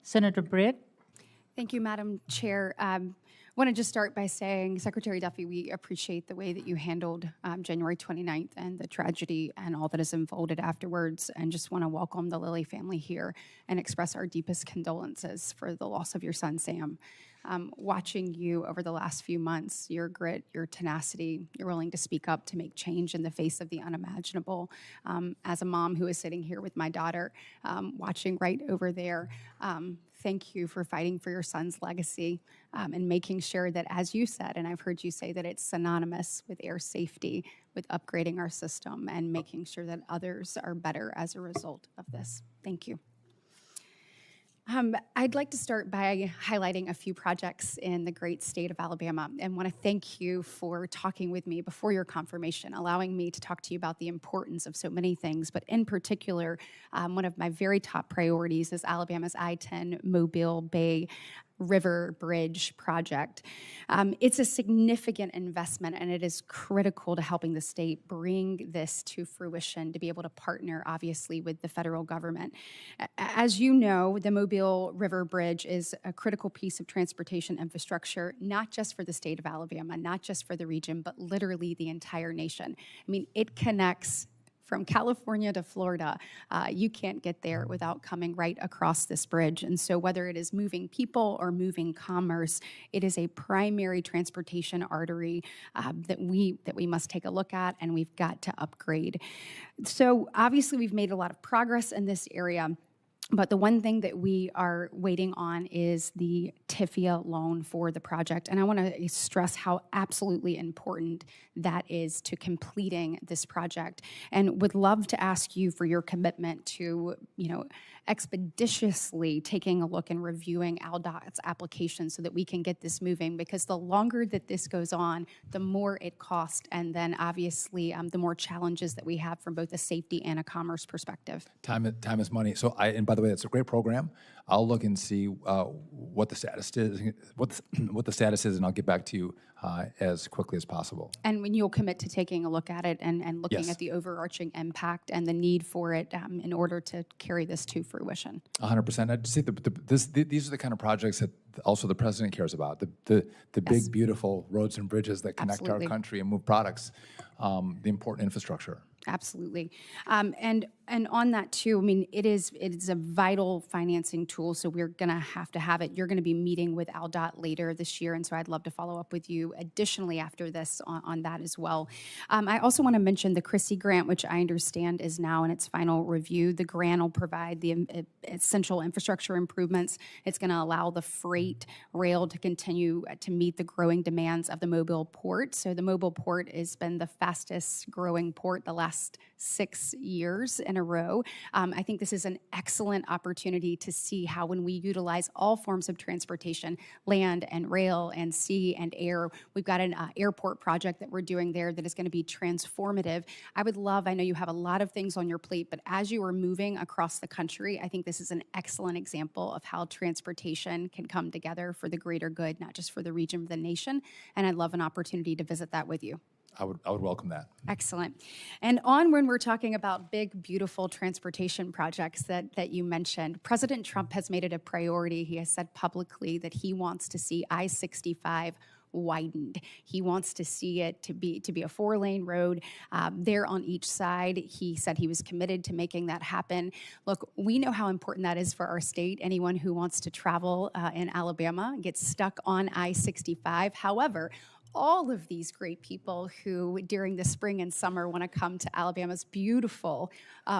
Senator Britt. Thank you, Madam Chair. I want to just start by saying, Secretary Duffy, we appreciate the way that you handled January 29th and the tragedy and all that has unfolded afterwards, and just want to welcome the Lilly family here and express our deepest condolences for the loss of your son, Sam. Watching you over the last few months, your grit, your tenacity, you're willing to speak up to make change in the face of the unimaginable. As a mom who is sitting here with my daughter, watching right over there, thank you for fighting for your son's legacy and making sure that, as you said, and I've heard you say that it's synonymous with air safety, with upgrading our system and making sure that others are better as a result of this. Thank you. I'd like to start by highlighting a few projects in the great state of Alabama, and want to thank you for talking with me before your confirmation, allowing me to talk to you about the importance of so many things, but in particular, one of my very top priorities is Alabama's I-10 Mobile Bay River Bridge project. It's a significant investment, and it is critical to helping the state bring this to fruition, to be able to partner, obviously, with the federal government. As you know, the Mobile River Bridge is a critical piece of transportation infrastructure, not just for the state of Alabama, not just for the region, but literally the entire nation. I mean, it connects from California to Florida. You can't get there without coming right across this bridge. And so whether it is moving people or moving commerce, it is a primary transportation artery that we must take a look at, and we've got to upgrade. So obviously we've made a lot of progress in this area. But the one thing that we are waiting on is the TIFIA loan for the project. And I want to stress how absolutely important that is to completing this project. And would love to ask you for your commitment to, expeditiously taking a look and reviewing ALDOT's application so that we can get this moving, because the longer that this goes on, the more it costs, and then obviously the more challenges that we have from both a safety and a commerce perspective. Time is money. So and by the way, it's a great program. I'll look and see what the status is, what the status is, and I'll get back to you as quickly as possible. And when you'll commit to taking a look at it and looking Yes. at the overarching impact and the need for it in order to carry this to fruition. 100%. I'd say these are the kind of projects that also the president cares about. The Yes. big, beautiful roads and bridges that connect Absolutely. our country and move products, the important infrastructure. Absolutely. And on that too, I mean, it is a vital financing tool, so we're going to have it. You're going to be meeting with ALDOT later this year, and so I'd love to follow up with you additionally after this on that as well. I also want to mention the Chrissy grant, which I understand is now in its final review. The grant will provide the essential infrastructure improvements. It's going to allow the freight rail to continue to meet the growing demands of the Mobile port. So the Mobile port has been the fastest growing port the last 6 years in a row. I think this is an excellent opportunity to see how, when we utilize all forms of transportation, land and rail and sea and air, we've got an airport project that we're doing there that is going to be transformative. I know you have a lot of things on your plate, but as you are moving across the country, I think this is an excellent example of how transportation can come together for the greater good, not just for the region, but the nation. And I'd love an opportunity to visit that with you. I would welcome that. Excellent. And on when we're talking about big, beautiful transportation projects that you mentioned, President Trump has made it a priority. He has said publicly that he wants to see I-65 widened. He wants to see it to be a 4-lane road there on each side. He said he was committed to making that happen. Look, we know how important that is for our state. Anyone who wants to travel in Alabama gets stuck on I-65. However, all of these great people who during the spring and summer want to come to Alabama's beautiful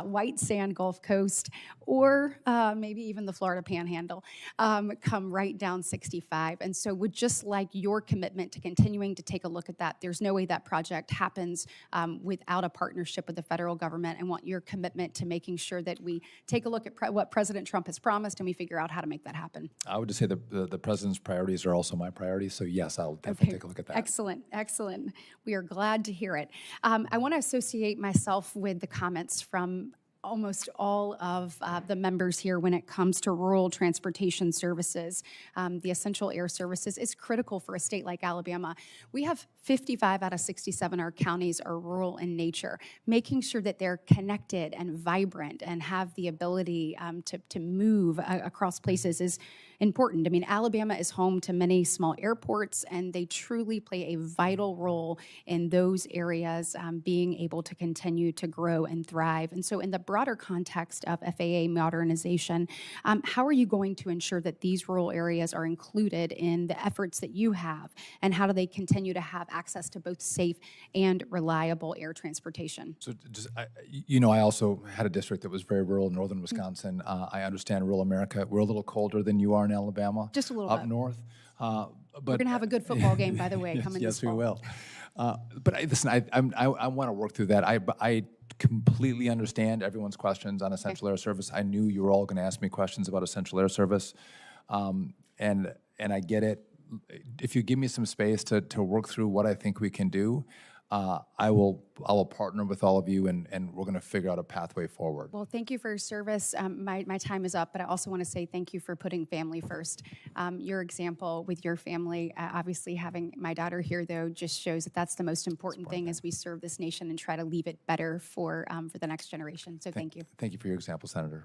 white sand Gulf Coast, or maybe even the Florida Panhandle, come right down 65. And so would just like your commitment to continuing to take a look at that. There's no way that project happens without a partnership with the federal government. I want your commitment to making sure that we take a look at what President Trump has promised and we figure out how to make that happen. I would just say the president's priorities are also my priorities. So yes, I'll definitely take a look at that. Excellent, excellent. We are glad to hear it. I want to associate myself with the comments from almost all of the members here when it comes to rural transportation services. The essential air services is critical for a state like Alabama. We have 55 out of 67 our counties are rural in nature. Making sure that they're connected and vibrant and have the ability to move across places is important. I mean, Alabama is home to many small airports, and they truly play a vital role in those areas being able to continue to grow and thrive. And so in the broader context of FAA modernization, how are you going to ensure that these rural areas are included in the efforts that you have, and how do they continue to have access to both safe and reliable air transportation? So I also had a district that was very rural, northern Wisconsin. I understand rural America. We're a little colder than you are in Alabama. Just a little up bit. north. But We're going to have a good football game, by the way, yes, coming yes, this we fall. will. Listen, I want to work through that. I completely understand everyone's questions on essential air service. I knew you were all going to ask me questions about essential air service, and I get it. If you give me some space to work through what I think we can do, I will partner with all of you, and we're going to figure out a pathway forward. Well, thank you for your service. My time is up, but I also want to say thank you for putting family first. Your example with your family, obviously having my daughter here, though, just shows that that's the most important thing as we serve this nation and try to leave it better for the next generation. So thank you. Thank you for your example, Senator.